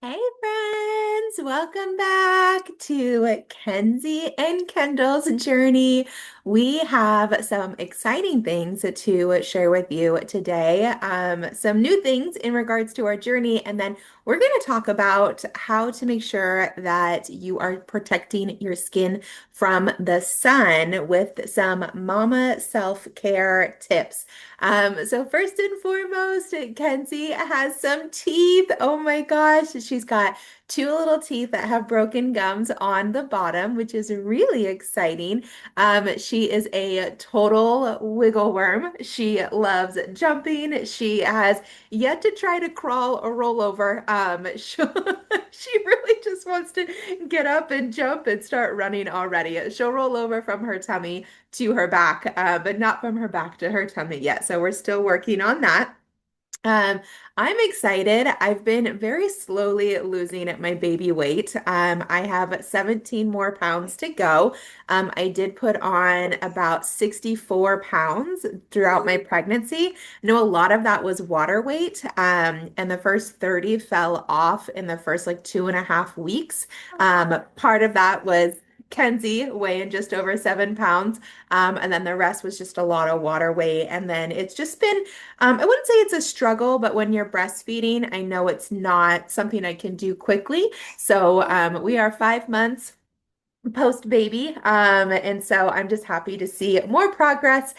Hey friends, welcome back to Kenzie and Kendall's journey. We have some exciting things to share with you today. Some new things in regards to our journey, and then we're going to talk about how to make sure that you are protecting your skin from the sun with some mama self-care tips. So first and foremost, Kenzie has some teeth. Oh my gosh, she's got two little teeth that have broken gums on the bottom, which is really exciting. She is a total wiggle worm. She loves jumping. She has yet to try to crawl or roll over. She really just wants to get up and jump and start running already. She'll roll over from her tummy to her back, but not from her back to her tummy yet. So we're still working on that. Um, I'm excited. I've been very slowly losing my baby weight. I have 17 more pounds to go. I did put on about 64 pounds throughout my pregnancy. I know a lot of that was water weight, and the first 30 fell off in the first like 2.5 weeks. Part of that was Kenzie weighing just over 7 pounds. And then the rest was just a lot of water weight. And then it's just been I wouldn't say it's a struggle, but when you're breastfeeding, I know it's not something I can do quickly. So we are 5 months post baby. And so I'm just happy to see more progress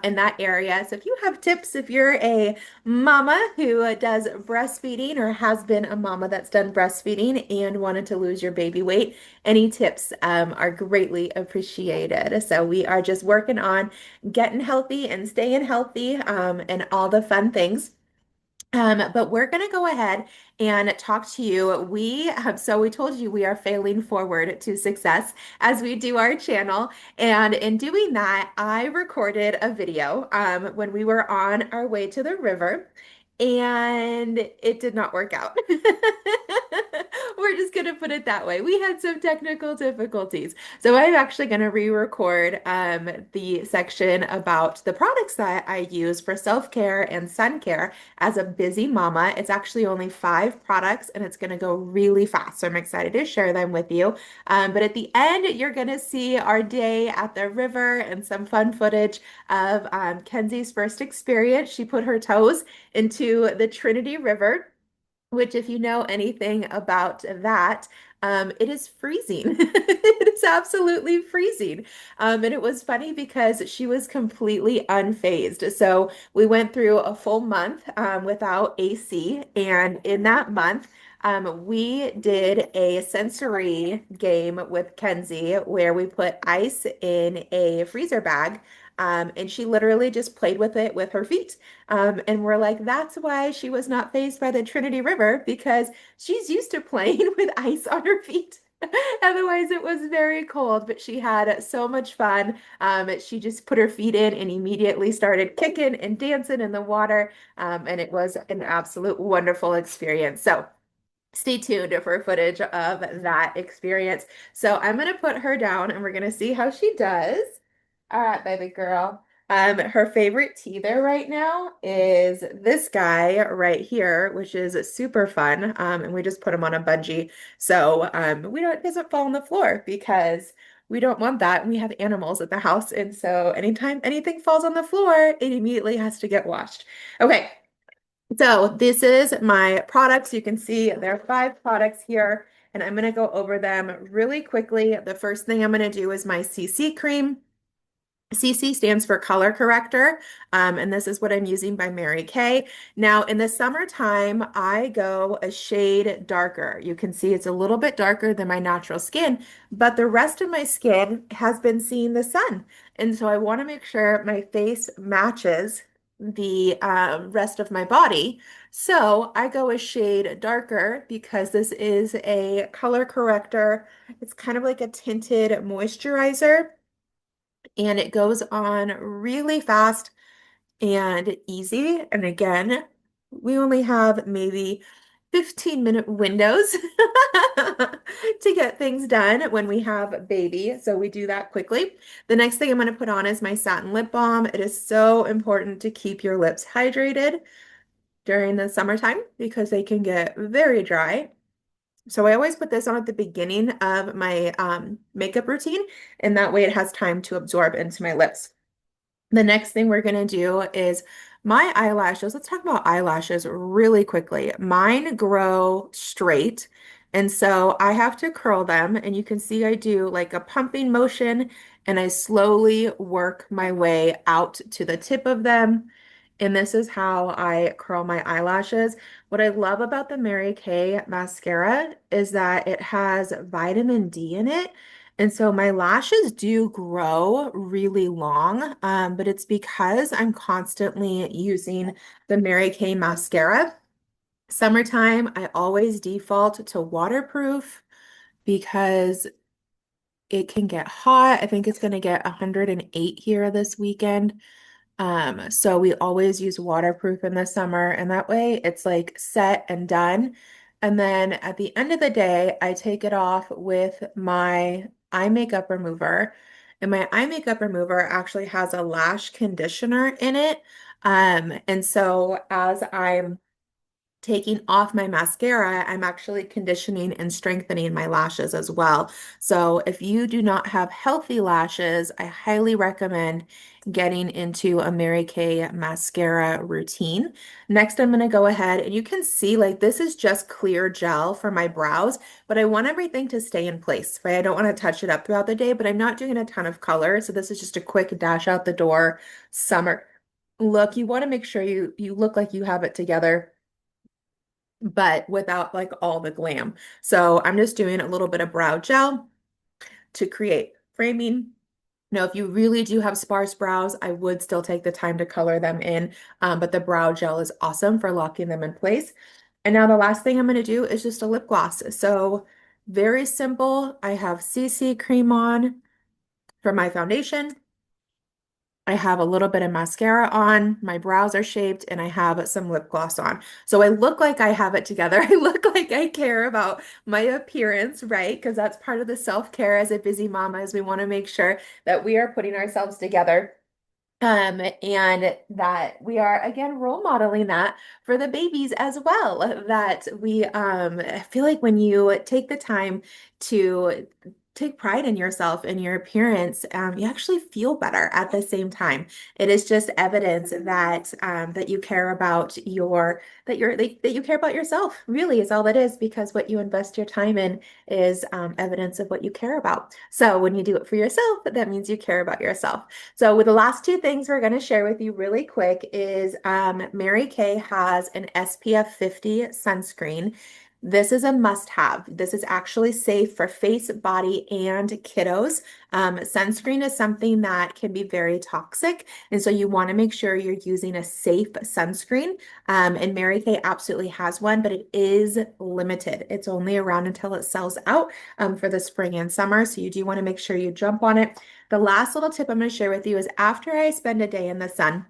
in that area. So if you have tips, if you're a mama who does breastfeeding or has been a mama that's done breastfeeding and wanted to lose your baby weight, any tips are greatly appreciated. So we are just working on getting healthy and staying healthy and all the fun things. But we're going to go ahead and talk to you. We told you we are failing forward to success as we do our channel. And in doing that, I recorded a video when we were on our way to the river. And it did not work out. We're just going to put it that way. We had some technical difficulties. So I'm actually going to re-record the section about the products that I use for self-care and sun care as a busy mama. It's actually only 5 products and it's going to go really fast. So I'm excited to share them with you. But at the end, you're going to see our day at the river and some fun footage of Kenzie's first experience. She put her toes into the Trinity River, which, if you know anything about that, it is freezing. It is absolutely freezing. And it was funny because she was completely unfazed. So we went through a full month without AC. And in that month, we did a sensory game with Kenzie where we put ice in a freezer bag. And she literally just played with it with her feet. And we're like, that's why she was not fazed by the Trinity River because she's used to playing with ice on her feet. Otherwise, it was very cold, but she had so much fun. She just put her feet in and immediately started kicking and dancing in the water. And it was an absolute wonderful experience. So stay tuned for footage of that experience. So I'm going to put her down and we're going to see how she does. All right, baby girl. Her favorite teether right now is this guy right here, which is super fun. And we just put him on a bungee. So we don't, it doesn't fall on the floor because we don't want that. We have animals at the house. And so anytime anything falls on the floor, it immediately has to get washed. Okay, so this is my products. You can see there are 5 products here, and I'm going to go over them really quickly. The first thing I'm going to do is my CC cream. CC stands for color corrector, and this is what I'm using by Mary Kay. Now, in the summertime, I go a shade darker. You can see it's a little bit darker than my natural skin, but the rest of my skin has been seeing the sun. And so I want to make sure my face matches the rest of my body. So I go a shade darker because this is a color corrector. It's kind of like a tinted moisturizer and it goes on really fast and easy. And again, we only have maybe 15-minute windows to get things done when we have baby. So we do that quickly. The next thing I'm going to put on is my satin lip balm. It is so important to keep your lips hydrated during the summertime because they can get very dry. So I always put this on at the beginning of my makeup routine, and that way it has time to absorb into my lips. The next thing we're going to do is my eyelashes. Let's talk about eyelashes really quickly. Mine grow straight, and so I have to curl them. And you can see I do like a pumping motion, and I slowly work my way out to the tip of them. And this is how I curl my eyelashes. What I love about the Mary Kay mascara is that it has vitamin D in it. And so my lashes do grow really long, but it's because I'm constantly using the Mary Kay mascara. Summertime, I always default to waterproof because it can get hot. I think it's going to get 108 here this weekend. So we always use waterproof in the summer, and that way it's like set and done. And then at the end of the day, I take it off with my eye makeup remover. And my eye makeup remover actually has a lash conditioner in it. And so as I'm taking off my mascara, I'm actually conditioning and strengthening my lashes as well. So if you do not have healthy lashes, I highly recommend getting into a Mary Kay mascara routine. Next, I'm going to go ahead and you can see like this is just clear gel for my brows, but I want everything to stay in place, right? I don't want to touch it up throughout the day, but I'm not doing a ton of color. So this is just a quick dash out the door summer look. You want to make sure you look like you have it together but without like all the glam. So I'm just doing a little bit of brow gel to create framing. Now, if you really do have sparse brows, I would still take the time to color them in, but the brow gel is awesome for locking them in place. And now the last thing I'm going to do is just a lip gloss. So very simple. I have CC cream on for my foundation. I have a little bit of mascara on, my brows are shaped, and I have some lip gloss on. So I look like I have it together. I look like I care about my appearance, right? Because that's part of the self-care as a busy mama, is we want to make sure that we are putting ourselves together. And that we are again role modeling that for the babies as well. That we I feel like when you take the time to take pride in yourself and your appearance, you actually feel better at the same time. It is just evidence that that you care about your that you care about yourself, really is all that is, because what you invest your time in is evidence of what you care about. So when you do it for yourself, that means you care about yourself. So with the last two things we're going to share with you really quick is Mary Kay has an SPF 50 sunscreen. This is a must-have. This is actually safe for face, body, and kiddos. Sunscreen is something that can be very toxic, and so you want to make sure you're using a safe sunscreen. And Mary Kay absolutely has one, but it is limited. It's only around until it sells out for the spring and summer, so you do want to make sure you jump on it. The last little tip I'm going to share with you is after I spend a day in the sun,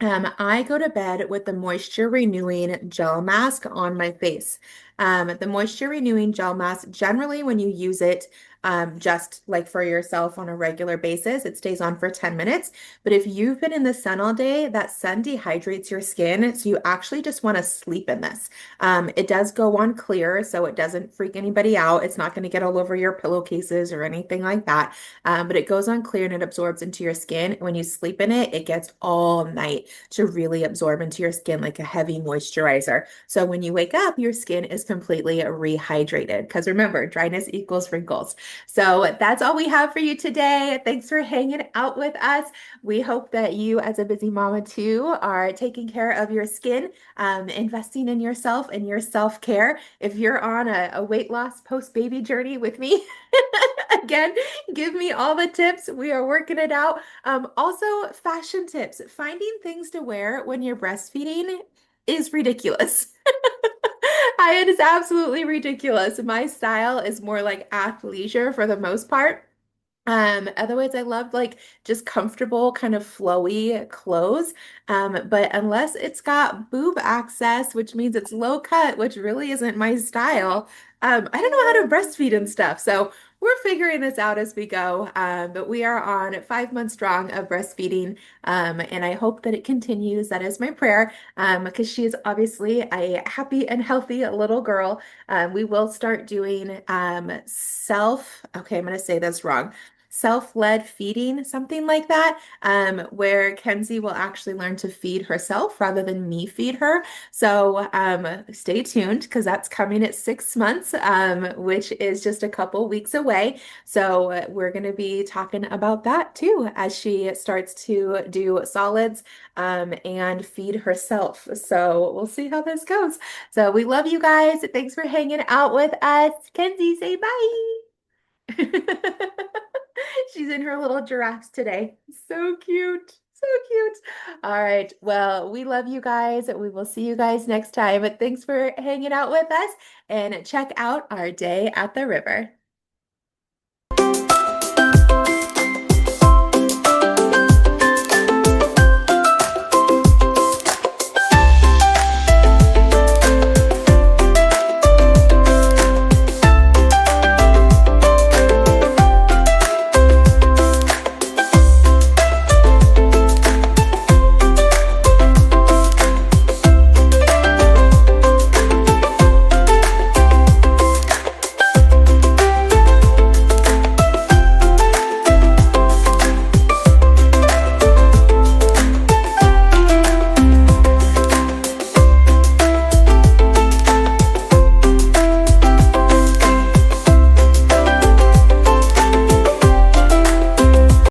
I go to bed with the moisture renewing gel mask on my face. The moisture renewing gel mask, generally when you use it just like for yourself on a regular basis, it stays on for 10 minutes. But if you've been in the sun all day, that sun dehydrates your skin. So you actually just want to sleep in this. It does go on clear, so it doesn't freak anybody out. It's not going to get all over your pillowcases or anything like that. But it goes on clear and it absorbs into your skin. When you sleep in it, it gets all night to really absorb into your skin like a heavy moisturizer. So when you wake up, your skin is completely rehydrated. Because remember, dryness equals wrinkles. So that's all we have for you today. Thanks for hanging out with us. We hope that you, as a busy mama too, are taking care of your skin, investing in yourself and your self-care. If you're on a weight loss post-baby journey with me, again, give me all the tips. We are working it out. Also, fashion tips. Finding things to wear when you're breastfeeding is ridiculous. It is absolutely ridiculous. My style is more like athleisure for the most part. Otherwise I love like just comfortable, kind of flowy clothes. But unless it's got boob access, which means it's low cut, which really isn't my style, I don't know how to breastfeed and stuff. So we're figuring this out as we go. But we are on 5 months strong of breastfeeding. And I hope that it continues. That is my prayer. Because she is obviously a happy and healthy little girl. We will start doing okay, I'm going to say this wrong. Self-led feeding, something like that, where Kenzie will actually learn to feed herself rather than me feed her. So stay tuned because that's coming at 6 months, which is just a couple weeks away. So we're going to be talking about that too as she starts to do solids and feed herself. So we'll see how this goes. So we love you guys. Thanks for hanging out with us. Kenzie, say bye. She's in her little giraffes today. So cute. So cute. All right. Well, we love you guys. We will see you guys next time. But thanks for hanging out with us and check out our day at the river.